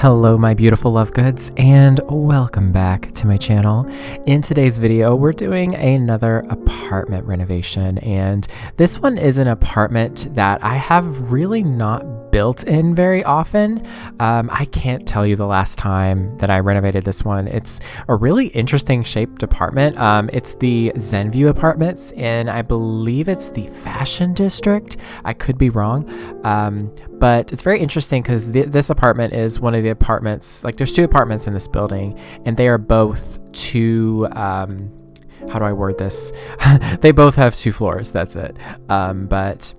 Hello my beautiful love goods, and welcome back to my channel. In today's video we're doing another apartment renovation, and this one is an apartment that I have really not built in very often. I can't tell you the last time that I renovated this one. It's a really interesting shaped apartment. It's the Zenview Apartments, and I believe it's the Fashion District. I could be wrong, but it's very interesting because this apartment is one of the apartments, like there's two apartments in this building, and they are both two, how do I word this? They both have two floors, that's it. But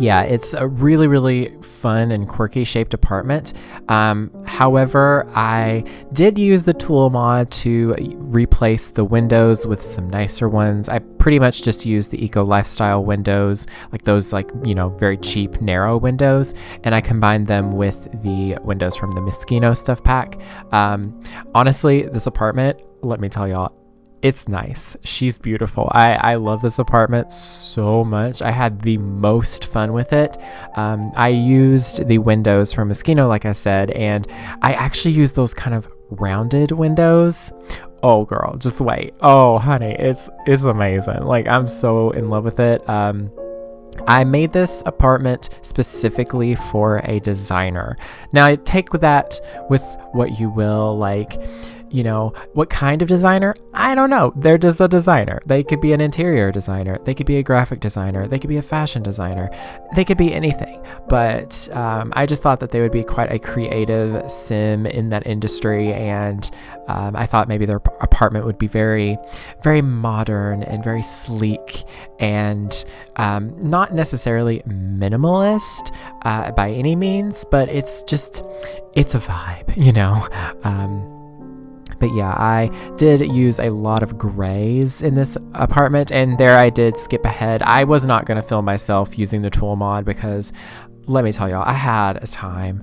yeah, it's a really, really fun and quirky shaped apartment. However, I did use the tool mod to replace the windows with some nicer ones. I pretty much just used the eco lifestyle windows, like those, like, you know, very cheap narrow windows, and I combined them with the windows from the Moschino stuff pack. Honestly, this apartment, let me tell y'all, it's nice. She's beautiful. I love this apartment so much. I had the most fun with it. I used the windows from Moschino, like I said, and I actually used those kind of rounded windows. Oh girl, just wait. Oh honey, it's amazing. Like, I'm so in love with it. I made this apartment specifically for a designer. Now, take that with what you will, like, you know, what kind of designer? I don't know. They're just a designer. They could be an interior designer. They could be a graphic designer. They could be a fashion designer. They could be anything. But I just thought that they would be quite a creative sim in that industry, and I thought maybe their apartment would be very, very modern and very sleek, and not necessarily minimalist by any means, but it's a vibe, you know. But yeah, I did use a lot of grays in this apartment, and there I did skip ahead. I was not going to film myself using the tool mod because, let me tell y'all, I had a time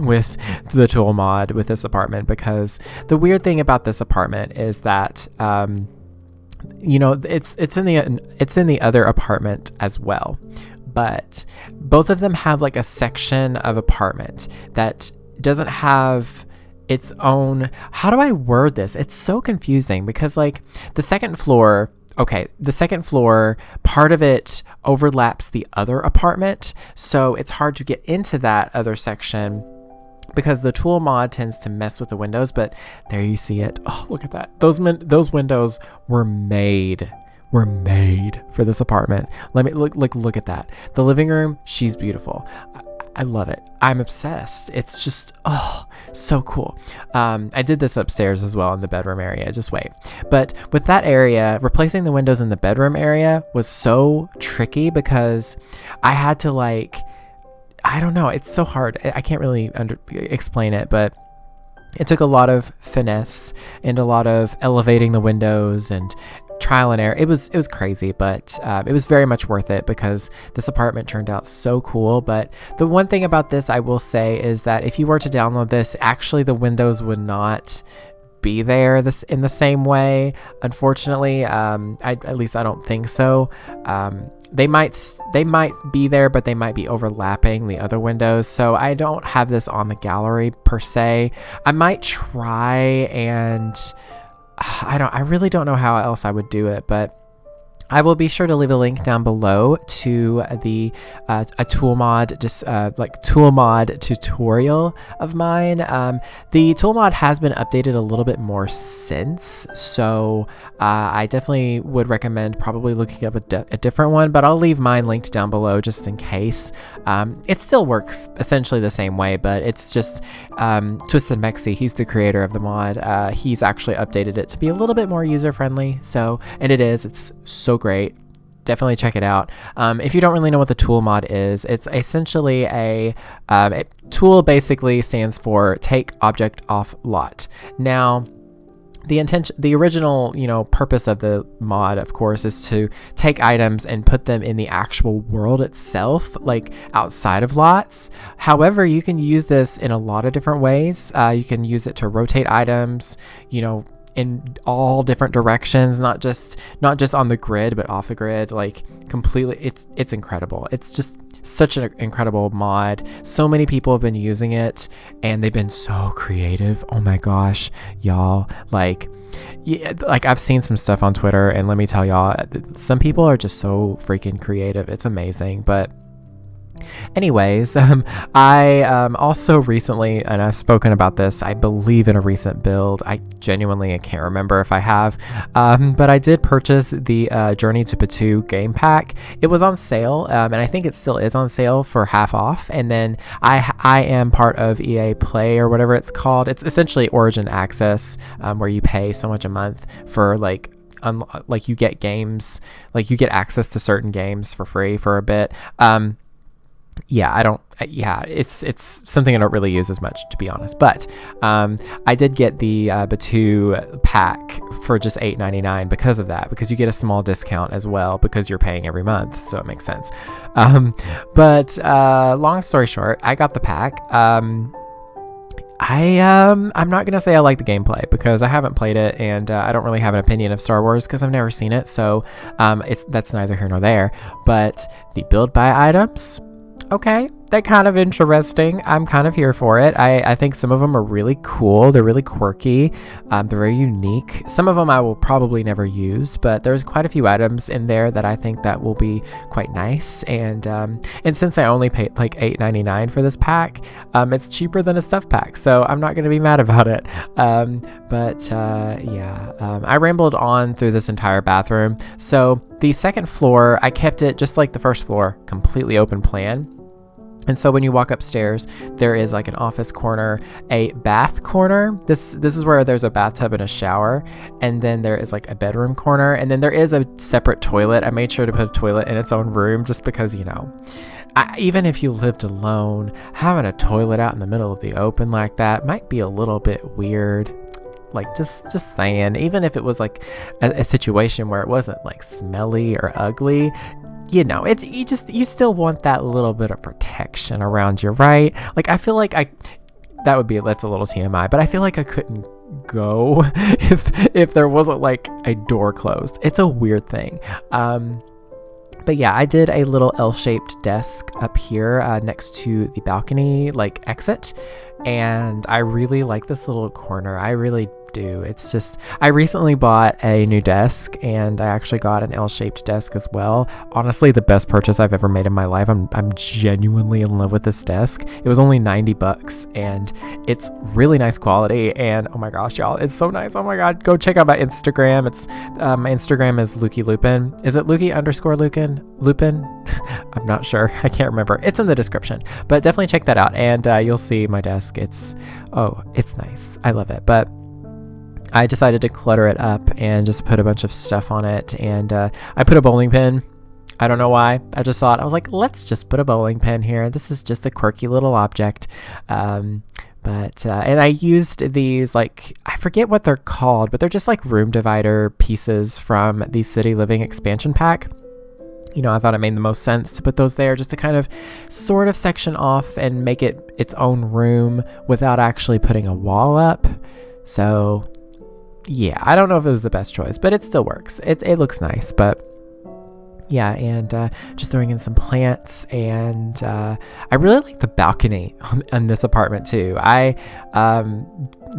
with the tool mod with this apartment, because the weird thing about this apartment is that, you know, it's in the other apartment as well, but both of them have like a section of apartment that doesn't have its own, how do I word this? It's so confusing because, like, the second floor, part of it overlaps the other apartment, so it's hard to get into that other section because the tool mod tends to mess with the windows. But there you see it. Oh, look at that. Those windows were made for this apartment. Let me look at that. The living room, she's beautiful. I love it. I'm obsessed. It's just, oh, so cool. I did this upstairs as well in the bedroom area. Just wait. But with that area, replacing the windows in the bedroom area was so tricky because I had to, like, I don't know. It's so hard. I can't really explain it, but it took a lot of finesse and a lot of elevating the windows and trial and error. It was crazy, but it was very much worth it because this apartment turned out so cool. But the one thing about this I will say is that if you were to download this, actually the windows would not be there in the same way, unfortunately. At least I don't think so. They might be there, but they might be overlapping the other windows, so I don't have this on the gallery per se. I might try, and I really don't know how else I would do it, but I will be sure to leave a link down below to the a tool mod, tool mod tutorial of mine. The tool mod has been updated a little bit more since, so I definitely would recommend probably looking up a different one, but I'll leave mine linked down below just in case. It still works essentially the same way, but it's just Twisted Mexi, he's the creator of the mod. He's actually updated it to be a little bit more user-friendly, so, and it's so great. Definitely check it out. If you don't really know what the tool mod is, it's essentially a tool. Basically stands for take object off lot. Now, the original, you know, purpose of the mod, of course, is to take items and put them in the actual world itself, like outside of lots. However, you can use this in a lot of different ways. You can use it to rotate items, you know, in all different directions, not just on the grid, but off the grid, like completely. It's incredible. It's just such an incredible mod. So many people have been using it and they've been so creative. Oh my gosh, y'all. Like I've seen some stuff on Twitter, and let me tell y'all, some people are just so freaking creative. It's amazing. But anyways, I also recently, and I've spoken about this, I believe, in a recent build. I genuinely can't remember if I have, but I did purchase the Journey to Batu game pack. It was on sale, and I think it still is on sale for half off. And then I am part of EA Play, or whatever it's called. It's essentially Origin Access, where you pay so much a month for like you get games, like you get access to certain games for free for a bit. It's something I don't really use as much, to be honest. But I did get the Batu pack for just $8.99 because of that, because you get a small discount as well because you're paying every month, so it makes sense. But long story short, I got the pack. I'm not gonna say I like the gameplay because I haven't played it, and I don't really have an opinion of Star Wars because I've never seen it, so that's neither here nor there. But the build buy items, okay, they're kind of interesting. I'm kind of here for it. I think some of them are really cool. They're really quirky. They're very unique. Some of them I will probably never use, but there's quite a few items in there that I think that will be quite nice. And since I only paid like $8.99 for this pack, it's cheaper than a stuff pack, so I'm not going to be mad about it. I rambled on through this entire bathroom. So the second floor, I kept it just like the first floor, completely open plan. And so when you walk upstairs, there is like an office corner, a bath corner. This is where there's a bathtub and a shower. And then there is like a bedroom corner. And then there is a separate toilet. I made sure to put a toilet in its own room just because, even if you lived alone, having a toilet out in the middle of the open like that might be a little bit weird. Like just saying, even if it was like a situation where it wasn't like smelly or ugly, you still want that little bit of protection around you, right? Like I feel like that's a little TMI, but I feel like I couldn't go if there wasn't like a door closed. It's a weird thing. But yeah, I did a little L-shaped desk up here next to the balcony exit, and I really like this little corner. I really do. It's just, I recently bought a new desk, and I actually got an L-shaped desk as well. Honestly, the best purchase I've ever made in my life. I'm genuinely in love with this desk. It was only $90, and it's really nice quality, and oh my gosh, y'all, it's so nice. Oh my god, go check out my Instagram. It's my Instagram is Lukey. Is it Lukey_Lupin? I'm not sure. I can't remember. It's in the description, but definitely check that out, and you'll see my desk. It's nice. I love it. But I decided to clutter it up and just put a bunch of stuff on it, and I put a bowling pin. I don't know why. I just thought, I was like, let's just put a bowling pin here. This is just a quirky little object. And I used these, I forget what they're called, but they're just like room divider pieces from the City Living expansion pack. I thought it made the most sense to put those there just to kind of sort of section off and make it its own room without actually putting a wall up. So yeah, I don't know if it was the best choice, but it still works. It looks nice, but yeah, and just throwing in some plants, and I really like the balcony on this apartment too. I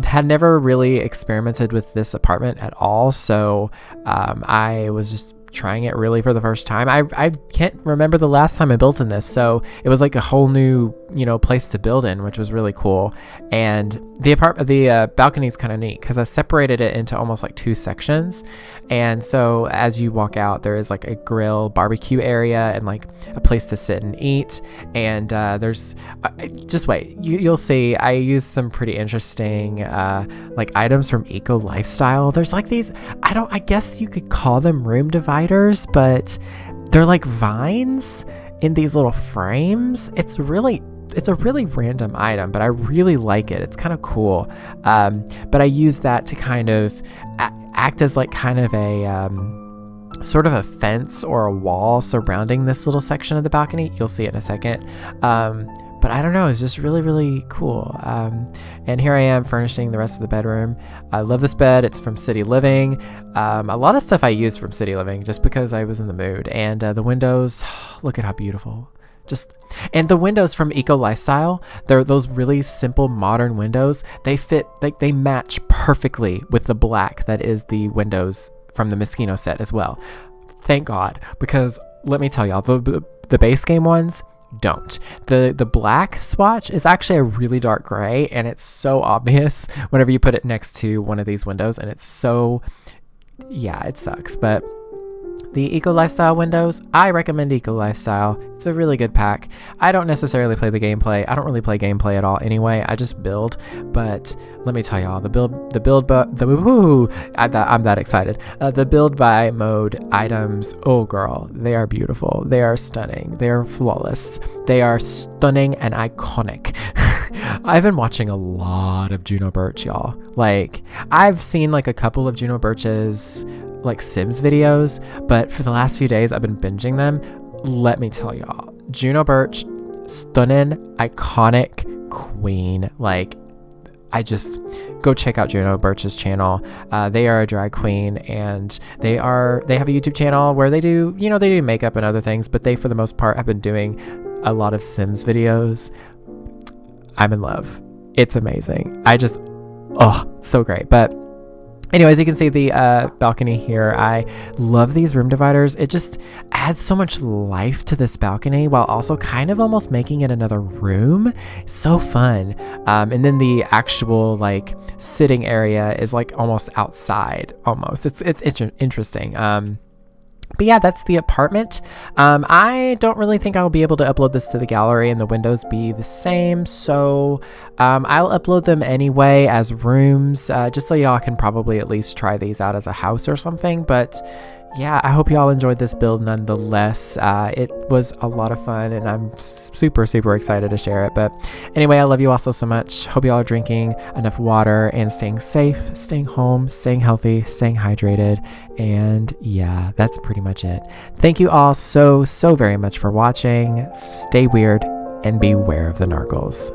had never really experimented with this apartment at all, so I was just trying it really for the first time. I can't remember the last time I built in this, so it was like a whole new place to build in, which was really cool. And the balcony is kind of neat because I separated it into almost like two sections, and so as you walk out, there is like a grill barbecue area and like a place to sit and eat, and there's just wait, you'll see I used some pretty interesting items from Eco Lifestyle. There's like these, I guess you could call them room dividers, but they're like vines in these little frames. It's a really random item, but I really like it. It's kind of cool. But I use that to kind of act as like kind of a sort of a fence or a wall surrounding this little section of the balcony. You'll see it in a second. But I don't know, it's just really, really cool. And here I am furnishing the rest of the bedroom. I love this bed. It's from City Living. A lot of stuff I used from City Living just because I was in the mood. And the windows, look at how beautiful. And the windows from Eco Lifestyle, they're those really simple modern windows. They fit, like they match perfectly with the black that is the windows from the Moschino set as well. Thank God, because let me tell y'all, the base game ones don't. The black swatch is actually a really dark gray, and it's so obvious whenever you put it next to one of these windows, and it's so, yeah, it sucks. But the Eco Lifestyle windows, I recommend Eco Lifestyle. It's a really good pack. I don't necessarily play the gameplay. I don't really play gameplay at all anyway. I just build. But let me tell y'all, I'm that excited. The build by mode items, oh girl, they are beautiful. They are stunning. They are flawless. They are stunning and iconic. I've been watching a lot of Juno Birch, y'all. Like, I've seen like a couple of Juno Birch's like Sims videos, but for the last few days I've been binging them. Let me tell y'all, Juno Birch, stunning, iconic queen. Like, I just go check out Juno Birch's channel. They are a drag queen, and they have a YouTube channel where they do makeup and other things, but they for the most part have been doing a lot of Sims videos. I'm in love. It's amazing. So great. But anyways, you can see the balcony here. I love these room dividers. It just adds so much life to this balcony while also kind of almost making it another room. So fun. And then the actual like sitting area is like almost outside almost. It's interesting. But yeah, that's the apartment. I don't really think I'll be able to upload this to the gallery and the windows be the same. So I'll upload them anyway as rooms, just so y'all can probably at least try these out as a house or something. But yeah, I hope y'all enjoyed this build nonetheless. It was a lot of fun, and I'm super, super excited to share it. But anyway, I love you all so much. Hope y'all are drinking enough water and staying safe, staying home, staying healthy, staying hydrated. And yeah, that's pretty much it. Thank you all so very much for watching. Stay weird and beware of the narcos.